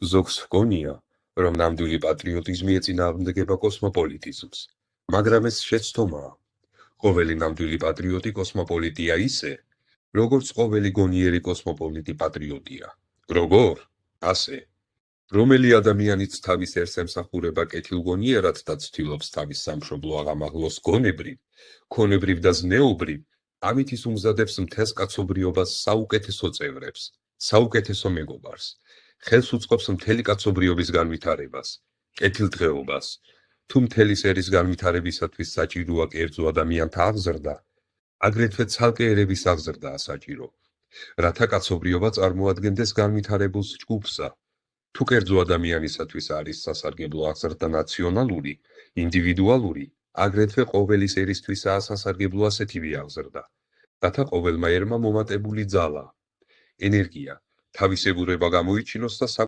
ზოგს ჰგონია, რომ ნამდვილი პატრიოტიზმი ეწინააღმდეგება კოსმოპოლიტიზმს, მაგრამ ეს შეცდომაა. ყოველი ნამდვილი პატრიოტი კოსმოპოლიტია ისე, როგორც ყოველი გონიერი კოსმოპოლიტი პატრიოტია. როგორ? ასე. რომელი ადამიანიც თავის ერს ემსახურება კეთილგონიერად და ცდილობს თავის სამშობლო აღამაღლოს გონებრივ და ზნეობრივ, ამით ის უმზადებს მთელს კაცობრიობას საუკეთესო წევრებს, საუკეთესო მეგობარს, ხელს უწყობს მთელი კაცობრიობის განვითარებას, კეთილდღეობას. თუ მთელის ერის განვითარებისათვის საჭიროა კერძო ადამიანთა აღზრდა, აგრეთვე ცალკე ერების აღზრდაა საჭირო, რათა კაცობრიობა წარმოადგენდეს განვითარებულ ჯგუფსა. თუ კერძო ადამიანისათვის არის სასარგებლო აღზრდა ნაციონალური, ინდივიდუალური, აგრეთვე ყოველის ერისთვისაა სასარგებლო ასეთივე აღზრდა, რათა ყოველმა ერმა მომატებული ძალა, ენერგია, თავისებურება გამოიჩინოს და